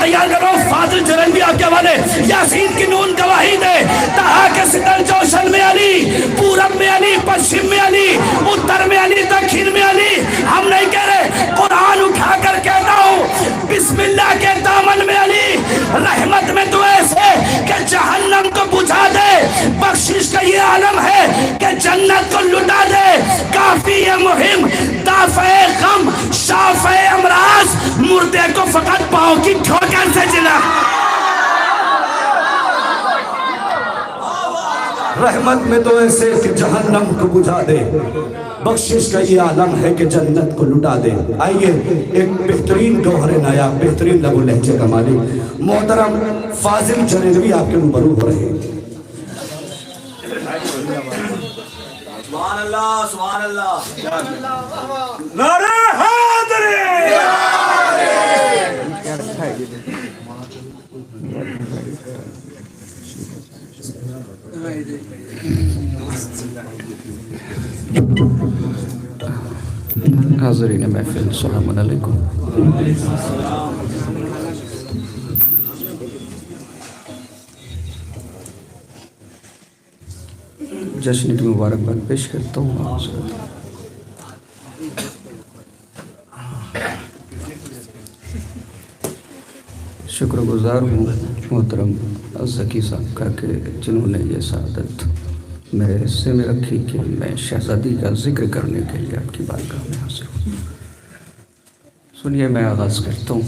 तैयार करो। फाजिल जरनवी आपके हवाले। यासीन की नून गवाही दे। तहा के सितर जोशन में अली, पूरब में अली, पश्चिम में अली, उत्तर में अली, दक्षिण में अली। हम नहीं कह रहे, कुरान उठा कर कहता हूँ बिस्मिल्लाह के दामन में अली। रहमत में तो ऐसे कि जहन्नम को बुझा दे। बख्शिश का ये आलम है कि जन्नत को लुटा दे। काफी है मुहिम दाफे गम शाफे अमराज। मुर्दे को फकत पाँव की ठोकर से जिला। रहमत में तो ऐसे कि जहन्नम को बुझा दे। बख्शिश का ये आलम है कि जन्नत को लुटा दे। आइए एक बेहतरीन गौहर नाया, बेहतरीन लबो लहजे का मालिक मोहतरम फाजिल जरनवी आपके रूबरू हो रहे हैं। सुभान अल्लाह, सुभान अल्लाह। नारे हैदरी। हाज़रीन महफ़िल, अस्सलामु अलैकुम। जश्न की मुबारकबाद पेश करता हूँ। शुक्रगुजार हूँ मोहतरम ज़की साहब का कि जिन्होंने ये सआदत मेरे हिस्से में रखी कि मैं शहज़ादी का जिक्र करने के लिए आपकी बारगाह में हाज़िर हूँ। सुनिए, मैं आगाज़ करता हूँ।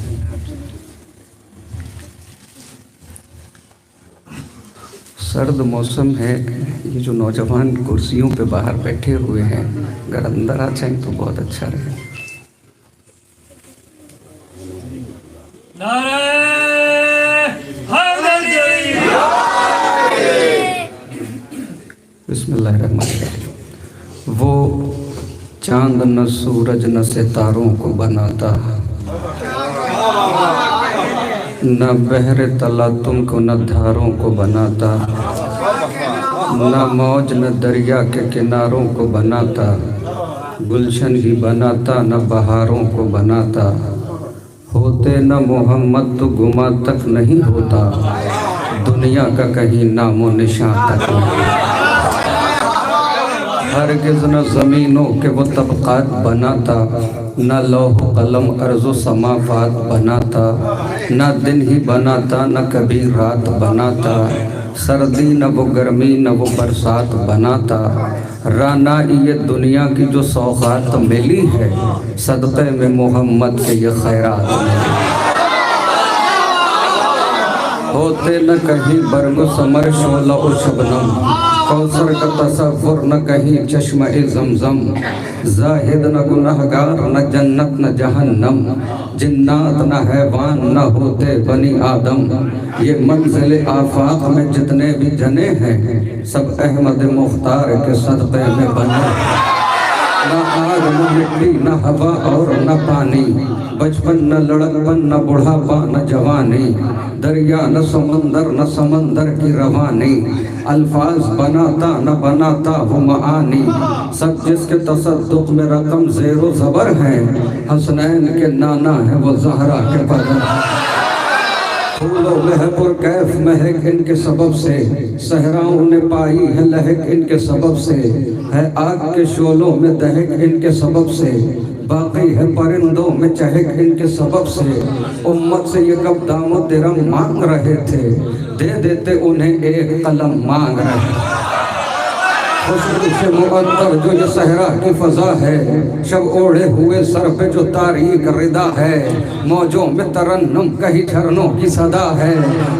सर्द मौसम है, ये जो नौजवान कुर्सियों पे बाहर बैठे हुए हैं, अगर अंदर आ जाएं तो बहुत अच्छा रहे। बिस्मिल्लाहिर्रहमानिर्रहीम। वो चांद न सूरज न सितारों को बनाता, न बहरे तला तुमको न धारों को बनाता, न मौज न दरिया के किनारों को बनाता, गुलशन ही बनाता न बहारों को बनाता। होते न मोहम्मद तो गुमा तक नहीं होता, दुनिया का कहीं नामो निशान तक नहीं। हरगिज़ न ज़मीनों के वो तबक़ात बनाता, न लौह कलम अर्ज़ो समावात बनाता, न दिन ही बनाता न कभी रात बनाता। सर्दी न वो गर्मी न वो बरसात बनाता, राना ये दुनिया की जो सौगात मिली है, सदक़े में मोहम्मद के ये खैरात मिली। होते न कहीं बरगो समर शोला और शबनम, कौसर का तसव्वुर न कहीं चश्मा ए ज़मज़म। जाहिद न गुनहगार न जन्नत न जहन्नम, जिन्नात न हैवान न होते बनी आदम। ये मंजिल आफाक में जितने भी जने हैं, सब अहमद मुख्तार के सदक़े में बने। न आग न मिट्टी न हवा और न पानी, बचपन न लड़कपन न बुढ़ापा न जवानी। दरिया न समंदर न समंदर की रवानी, अल्फाज बनाता न बनाता वो मानी। सब जिसके तसद्दुक़ में रकम ज़ेरो ज़बर है, हसनैन के नाना है वो ज़हरा के बदन। फूलों महपुर कैफ महक इनके सबब से, सहराओं ने पाई है लहक इनके सबब से। है आग के शोलों में दहक इनके सबब से, बाकी है परिंदों में चहक इनके सबब से। उम्मत से ये कब दामो दिरम मांग रहे थे, दे देते उन्हें एक कलम मांग रहे। खुशबू से मुअत्तर जो ये सहरा की फजा है, शब ओढ़े हुए सर पे जो तारीक रिदा है। मौजों में तरन्नुम कहीं झरनों की सदा है,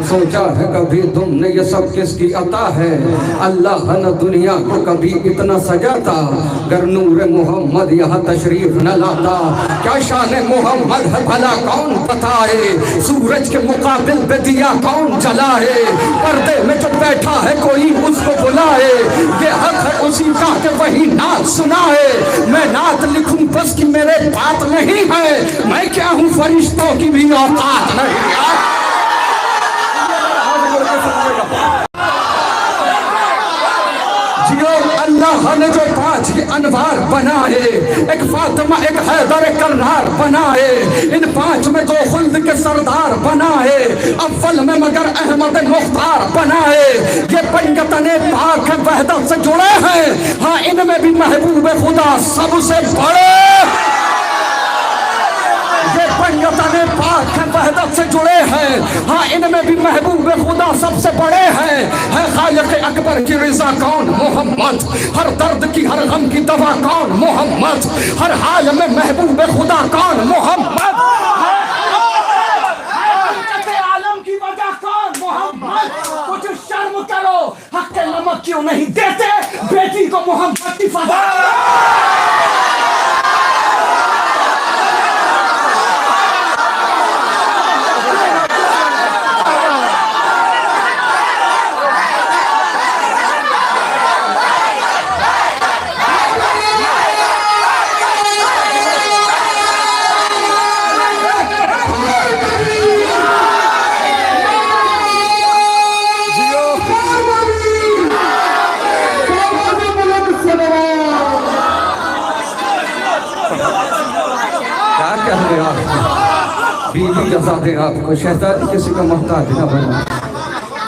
सोचा है कभी तुमने ये सब किसकी अता है। अल्लाह न दुनिया को कभी इतना सजाता, गर नूर मोहम्मद यहाँ तशरीफ न लाता। क्या शान मोहम्मद है भला कौन बताए, सूरज के मुकाबिल पे दिया कौन जलाए। पर्दे में जो बैठा है कोई उसको बुलाए, ये है उसी का के वही नात सुनाए। मैं नात लिखूं बस कि मेरे बात नहीं है, मैं क्या हूँ फरिश्तों की भी औकात नहीं। जियो अल्लाह ने जो बात ताज ये अनवार बनाए, एक फातिमा एक हैदर कर्रार बनाए, इन पांच में दो खुल्द के सरदार बनाए, अव्वल में मगर अहमद मुख्तार बनाए। ये पंजतने पाक है वहदत से जुड़े हैं, हाँ इनमें भी महबूब खुदा सबसे बड़े। ये पंजतने पाक है वहदत से जुड़े हैं, हाँ इनमें भी महबूब खुदा सबसे बड़े हैं। है खालिक अकबर की रज़ा कौन? मोहम्मद। हर दर्द की हर गम की दवा कौन? मोहम्मद। हर हाल में महबूब खुदा कौन? मोहम्मद। आलम की वजह कौन? मोहम्मद। कुछ शर्म करो, हक के नमक क्यों नहीं देते बेटी को मोहम्मद की फदा। बीवी जज़ा दे आपको, शहजादी किसी का मोहताज न बना।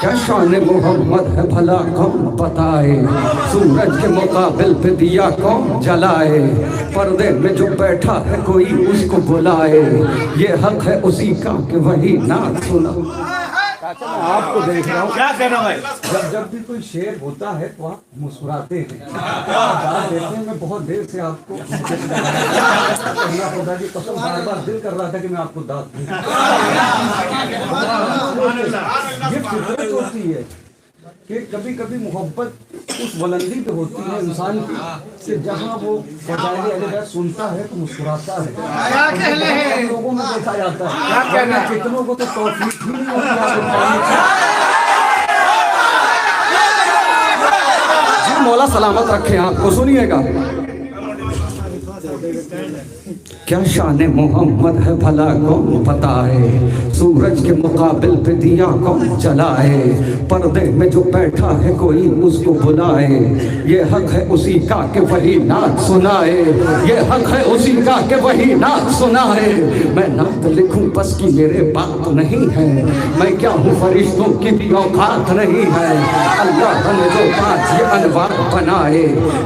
क्या शान मोहम्मद है भला कौन बताए, सूरज के मुकाबिल पे दिया कौन जलाए, पर्दे में जो बैठा है कोई उसको बुलाए, ये हक है उसी का कि वही नात सुना। मैं आपको देख रहा हूँ, क्या कहना भाई? जब भी कोई शेर होता है तो आप मुस्कुराते हैं, दाद देते हैं। मैं बहुत देर से आपको खुदा की कसम बार बार दिल कर रहा था कि मैं आपको दाद दूं। ये फितरत होती है कि कभी कभी मोहब्बत उस बुलंदी पे होती है इंसान की कि जहाँ वो बजाय अली सुनता है तो मुस्कुराता है। लोगों में देखा जाता है, कितनों को तो तौफीक ही नहीं होती। जी मौला सलामत रखे आपको। सुनिएगा, क्या शान मोहम्मद है भला कौन बताए, सूरज के मुकाबिल पे दिया कौन जलाए, पर्दे में जो बैठा है कोई उसको बुलाए, ये हक है उसी का कि वही नात सुनाए, ये हक है उसी का कि वही नात सुनाए। मैं नात लिखूं बस की मेरे बात नहीं है, मैं क्या हूँ फरिश्तों की भी औकात नहीं है। अल्लाह ने जो पांच ये अनवार बनाए,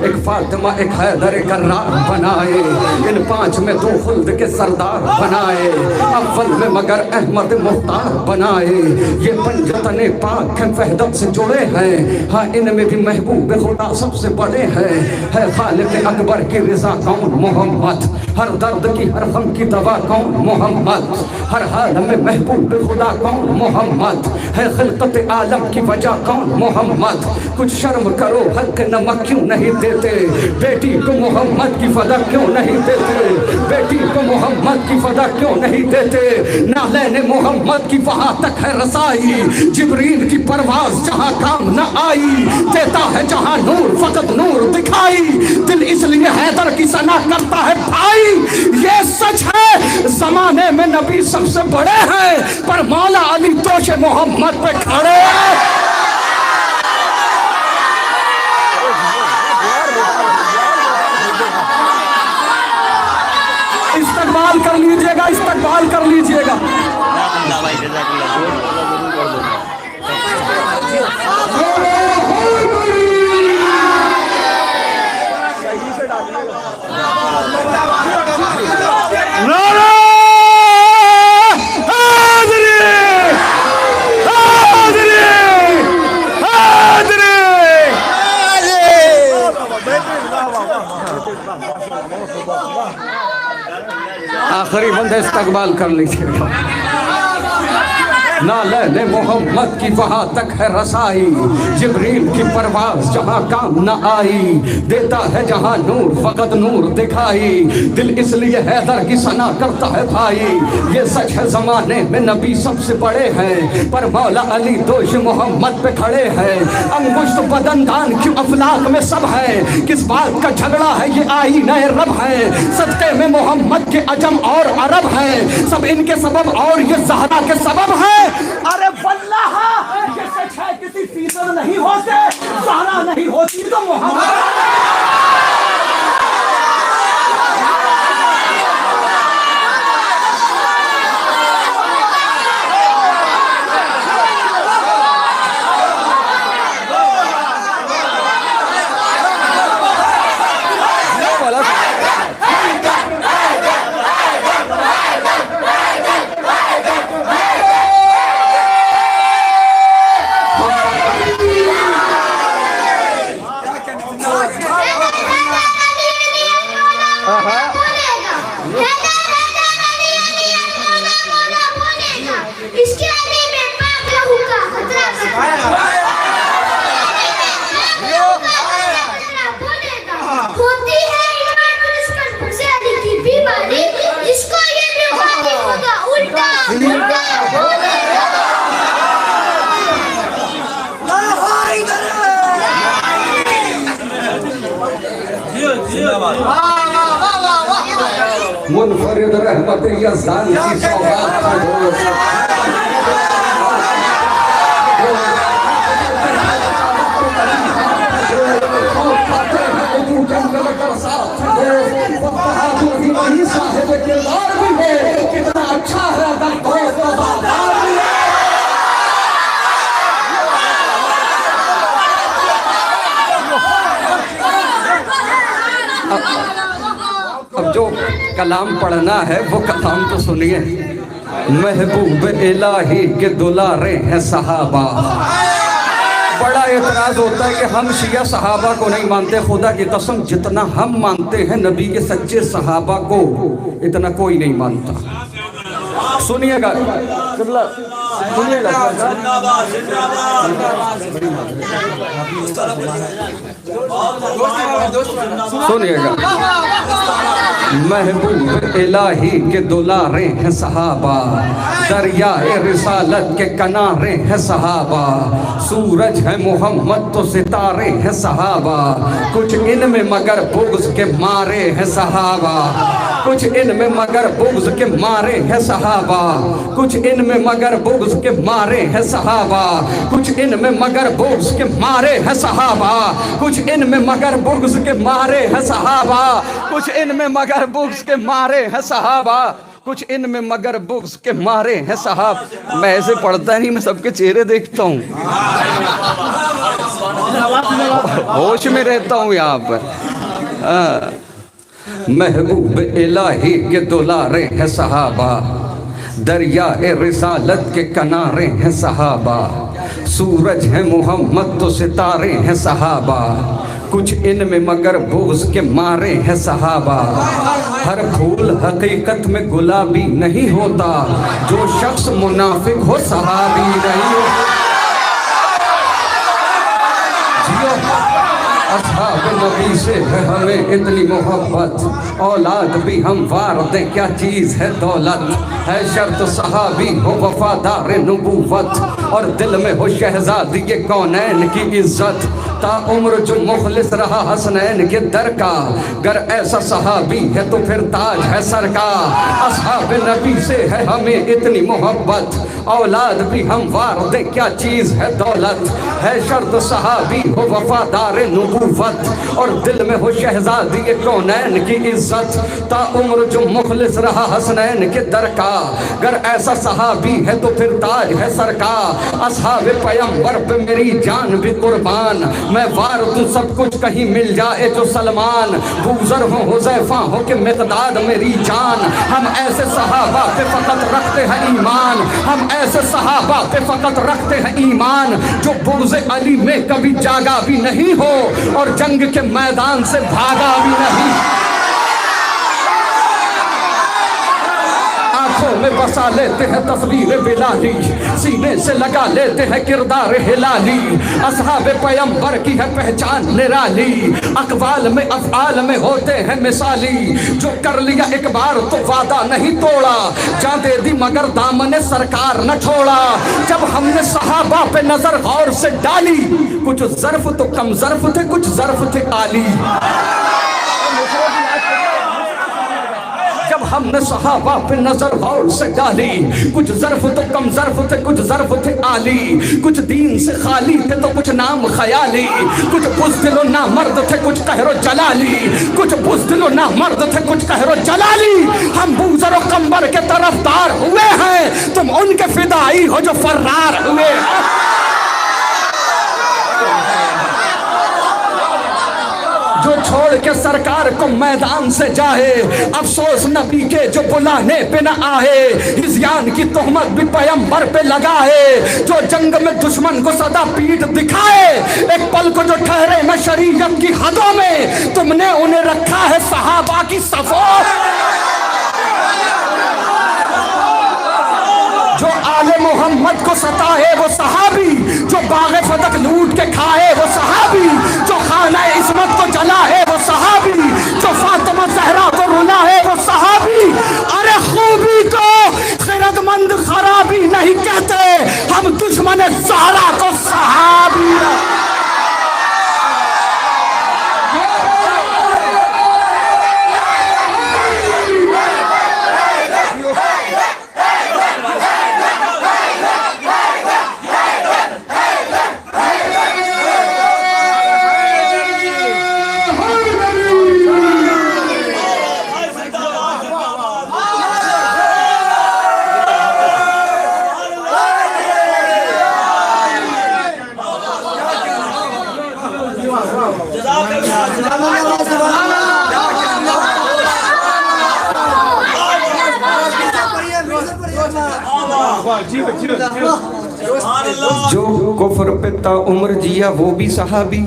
एक फातिमा एक हैदर कर्रार बनाए, इन पांच में दो खुल्द के सरदार बनाए, अव्वल में मगर अहमद मुख्तार बनाए। ये पंजतने पाक हैं वहदत से जुड़े हैं, हाँ इनमें भी महबूब खुदा सबसे बड़े हैं। है खालिक अकबर की रज़ा कौन? मोहम्मद। हर दर्द की हर गम की दवा कौन? मोहम्मद। हर हाल में महबूब खुदा कौन? मोहम्मद। है खिलकत आलम की वजह कौन? मोहम्मद। कुछ शर्म करो, हक नमक क्यों नहीं देते बेटी को मोहम्मद की फदा क्यों नहीं देते, बेटी को मोहम्मद की फदा क्यों नहीं देते। नालैन मोहम्मद की वहां तक है रसाई, जिब्रील की परवाज जहां काम न आई, देता है जहां नूर फकत नूर दिखाई, दिल इसलिए हैदर की सना करता है भाई। ये सच है जमाने में नबी सबसे बड़े हैं, पर मौला अली दोष मोहम्मद पे खड़े हैं। इस्तकबाल कर लीजिएगा, इस्तकबाल कर लीजिएगा। आखिरी बंदे इस्तकबाल कर लीजिएगा। नाले मोहम्मद की वहां तक है रसाई, जिब्रील की परवाज जहां काम न आई, देता है जहां नूर फकत नूर दिखाई, दिल इसलिए हैदर की सना करता है भाई। ये सच है जमाने में नबी सबसे बड़े हैं, पर मौला अली दोष मोहम्मद पे खड़े हैं। अंगुश्त बदनदान क्यों अफलाक में सब है, किस बात का झगड़ा है ये आई नए रब है। सदके में मोहम्मद के अजम और अरब है, सब इनके सबब और ये ज़हरा के सबब है। अरे वल्लाह ये सच है किसी फीसद नहीं होते, ज़हरा नहीं होती तो मोहम्मद। इसके आगे में पाक लहू का खतरा होती है ईमान और दुश्मन से अली की बीमारी, जिसको ये बीमारी होगा उल्टा उल्टा मुनफरिद रहमत यज़दान की सौगात का दोस्त वही साहिब किरदार भी है, कितना अच्छा है अगर दोस्त वफादार भी है। अब जो कलाम पढ़ना है वो कलाम तो सुनिए। महबूब इलाही के दुलारे हैं सहाबा। बड़ा एतराज होता है कि हम शिया सहाबा को नहीं मानते। खुदा की कसम जितना हम मानते हैं नबी के सच्चे सहाबा को, इतना कोई नहीं मानता। सुनिएगा सुनिएगा। महबूब इलाही के दुलारे हैं सहाबा, दरियाए रिसालत के किनारे हैं सहाबा, सूरज है मोहम्मद तो सितारे हैं सहाबा, कुछ इनमें मगर बुग़्ज़ के मारे हैं सहाबा, कुछ इनमें मगर बुग़्ज़ के मारे हैं सहाबा, कुछ इनमें मगर बुग़्ज़ के मारे हैं सहाबा, कुछ इनमें मगर बुग़्ज़ के मारे हैं सहाबा, कुछ इनमें मगर बुग़्ज़ के मारे हैं सहाबा, कुछ इनमें मगर बुग़्ज़ के मारे हैं सहाबा, कुछ इनमें मगर बुग़्ज़ के मारे हैं साहब। मैं ऐसे पढ़ता नहीं, मैं सबके चेहरे देखता हूँ, होश में रहता हूँ यहाँ पर। महबूब इलाही के दुलारे हैं सहाबा, दरियाए रिसालत के किनारे हैं सहाबा, सूरज है मोहम्मद तो सितारे हैं सहाबा, कुछ इनमें मगर बुग़्ज़ के मारे हैं सहाबा। हर फूल हकीकत में गुलाबी नहीं होता, जो शख्स मुनाफिक हो सहाबी नहीं हो। असहाब नबी से है हमें इतनी मोहब्बत, औलाद भी हम वार दें क्या चीज़ है दौलत, है शर्त सहाबी हो वफादार नबूवत, और दिल में हो शहजादी के कौनैन की इज्जत, ता उम्र जो मुखलिस रहा हसनैन के दर का, गर ऐसा सहाबी है तो फिर ताज है सर का। असहाब नबी से है हमें इतनी मोहब्बत, औलाद भी हम वार दे क्या चीज़ है दौलत, है शर्त सहाबी हो वफादार नबूवत, और दिल में हो शहजादी के कौनैन की इज्जत, ता उम्र जो मुखलिस रहा हसनैन के दर का, गर ऐसा सहाबी है तो फिर ताज है सर का। असहाब पैगंबर पे मेरी जान भी कुर्बान, मैं वार दूं सब कुछ कहीं मिल जाए जो सलमान, बूज़र हो हुज़ैफा हो के मिक़दाद मेरी जान, हम ऐसे सहाबा पे फ़कत रखते हैं ईमान, हम ऐसे सहाबा पे फ़कत रखते हैं ईमान, जो बुग़्ज़ अली में कभी जागा भी नहीं हो और जंग के मैदान से भागा भी नहीं। आंखों में बसा लेते हैं तस्वीर बिलाली, सीने से लगा लेते हैं किरदार हिलाली, असहाब पैगंबर की है पहचान निराली, अक़वाल में अफ़आल में होते हैं मिसाली, जो कर लिया एक बार तो वादा नहीं तोड़ा, जान दे दी मगर दामने सरकार न छोड़ा। जब हमने सहाबा पे नजर गौर से डाली, कुछ ज़र्फ तो कम ज़र्फ थे, कुछ ज़र्फ थे आली। जब हमने सहाबा पे नजर गौर से डाली, कुछ ज़र्फ तो कम ज़र्फ थे, कुछ ज़र्फ थे आली, कुछ दीन से खाली थे तो कुछ नाम ख्याली, कुछ बुज़दिलो ना मर्द थे कुछ कहरो जलाली, कुछ बुज़दिलो ना मर्द थे कुछ कहरो जलाली। हम बूज़र और कंबर के तरफदार हुए हैं, तुम उनके फिदाई हो जो फर्रार हुए। जो छोड़ के सरकार को मैदान से जाए, अफसोस नबी के जो बुलाने पे न आए, हिज़यान की तोहमत भी पैगंबर पे लगाए, जो जंग में दुश्मन को सदा पीठ दिखाए, एक पल को जो ठहरे न शरीयत की हदों में, तुमने उन्हें रखा है सहाबा की सफ़ों। जो आलिम मोहम्मद को सताए वो सहाबी, जो बाग़े फदक लूट के खाए वो सहाबी, जो खाना इस्मत को जलाए वो सहाबी, जो फातिमा ज़हरा को रुलाए वो सहाबी। अरे खूबी को खैरतमंद खराबी नहीं कहते, हम दुश्मन ज़हरा को सहाबी। जो कुफ्र पे ताउम्र जिया वो भी सहाबी,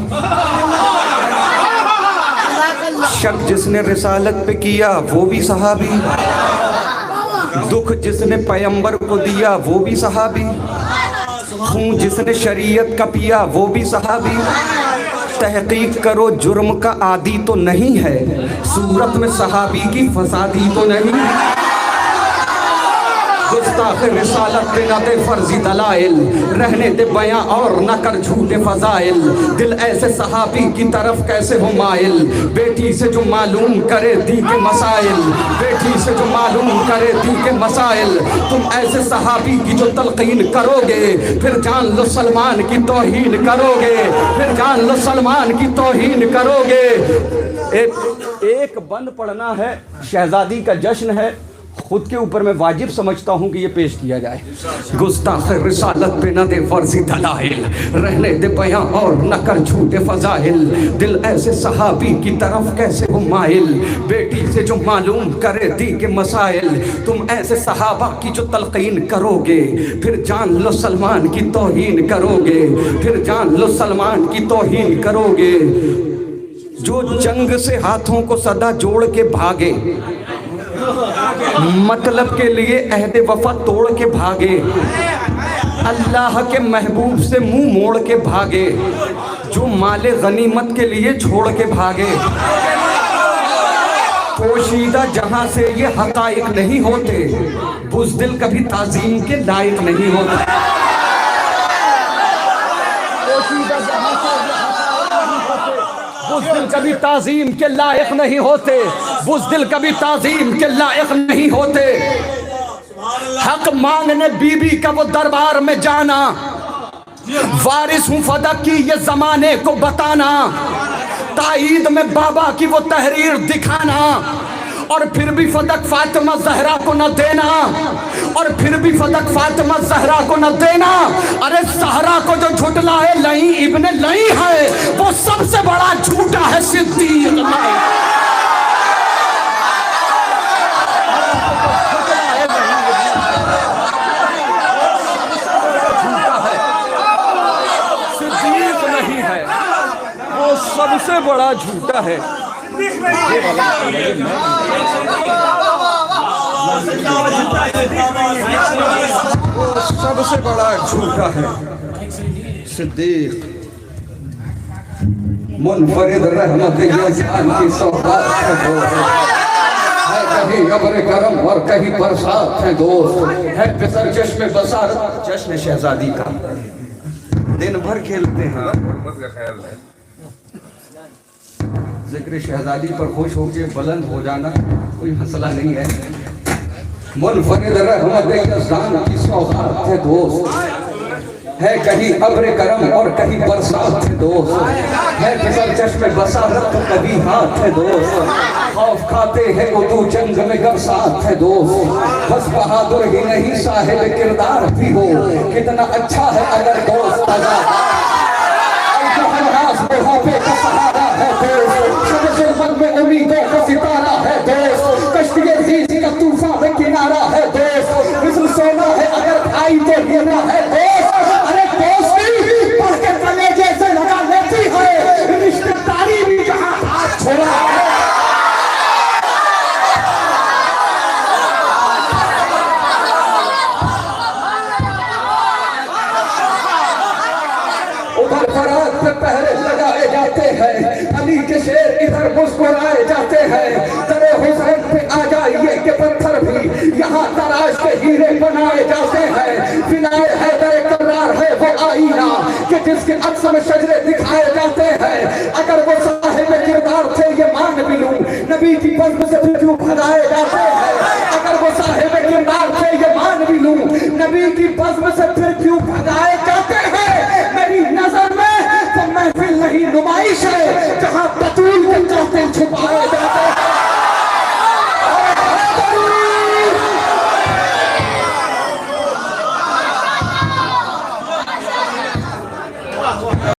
शक जिसने रिसालत पे किया वो भी सहाबी, दुख जिसने पैगंबर को दिया वो भी सहाबी, खून जिसने शरीयत का पिया वो भी सहाबी। तहकीक करो जुर्म का आदी तो नहीं है, सूरत में सहाबी की फसादी तो नहीं। गुस्ताख़ रिसालत पे न दे फर्जी दलाइल, रहने दे बयां और न कर झूठे फजाइल। दिल ऐसे सहाबी की तरफ कैसे हो माइल, बेटी से जो मालूम करे दी के मसाइल, बेटी से जो मालूम करे दी के मसाइल। तुम ऐसे सहाबी की जो तलकीन करोगे, फिर जान लो सलमान की तौहीन करोगे, फिर जान लो सलमान की तौहीन करोगे। एक बंद पढ़ना है, शहजादी का जश्न है, खुद के ऊपर मैं वाजिब समझता हूँ कि ये पेश किया जाए। गुस्ताख़ रिसालत पे न दे फर्जी दलाइल, रहने दे बयां और न कर झूठे फजाइल। दिल ऐसे सहाबी की तरफ कैसे हो माइल, बेटी से जो मालूम करे दी के मसाइल। तुम ऐसे सहाबा की जो तलकीन करोगे, फिर जान लो सलमान की तौहीन करोगे, फिर जान लो सलमान की तौहीन करोगे। जो जंग से हाथों को सदा जोड़ के भागे, मतलब के लिए अहद वफा तोड़ के भागे, अल्लाह के महबूब से मुंह मोड़ के भागे, जो माले गनीमत के लिए छोड़ के भागे। पोशीदा जहां से ये हकाइक नहीं होते, बुज़दिल कभी ताज़ीम के लायक नहीं होते। बुज़दिल कभी ताज़ीम के लायक नहीं होते, बुज़दिल कभी ताज़ीम के लायक नहीं होते। हक मांगने बीबी का वो दरबार में जाना, वारिस हूँ फदक की ये ज़माने को बताना, ताईद में बाबा की वो तहरीर दिखाना, और फिर भी फदक फातिमा ज़हरा को न देना, और फिर भी फदक फातिमा ज़हरा को न देना। अरे ज़हरा को जो झुटलाए लई इब्ने लई है, वो सबसे बड़ा झूठा है सिद्दीक़। सिद्दीक़ नहीं है, वो सबसे बड़ा झूठा है। सबसे बड़ा झूठा है सिद्दीक़। मुनफरिद रहमत जान की सौगात है दोस्त, है कहीं अब्र करम और कहीं बरसात है दोस्त, है फिसर चश्मे बसारत जश्न शहजादी का। दिन भर खेलते हैं, जिक्र शहजादी पर खुश होकर बुलंद हो जाना कोई मसला नहीं है। मुनफरिद रहमत जान की सौगात है दोस्त, है कहीं अब्र करम और कहीं बरसात है दोस्त, है फिसल चश्मे बसारत कभी हाथ है दोस्त। खौफ खाते हैं उर्दू जंग में गम साथ है दोस्त, बस बहादुर ही नहीं साहिब किरदार भी हो, कितना अच्छा है अगर दोस्त का सहारा है दोस्त, में उम्मीदों का सितारा है दोस्त, कश्ती का तूफान में किनारा है दोस्त, मिस्र सोना है अगर खाई तो गिरना है दोस्त। अरे दोस्ती पढ़ के तले जैसे लगा लेती है, रिश्तेदारी भी जहां हाथ छोड़ा है। फरात पे पहरे लगाए जाते हैं, अली के शेर इधर मुस्कुराए जाते हैं। दरे हुसैन पे आ जाइए कि पत्थर भी यहाँ तराश के हीरे बनाए जाते हैं। फिनाए हैदर करार है वो आईना कि जिसके अक्स में शजरे दिखाए जाते हैं। अगर वो साहिब किरदार थे ये मान भी लूं, नबी की बज़्म से फिर क्यों भगाए जाते हैं। अगर वो साहिब किरदार थे ये मान भी लूं, नबी की बज़्म से फिर क्यों भगाए जाते हैं। मेरी नजर में तो महफिल नहीं नुमाइश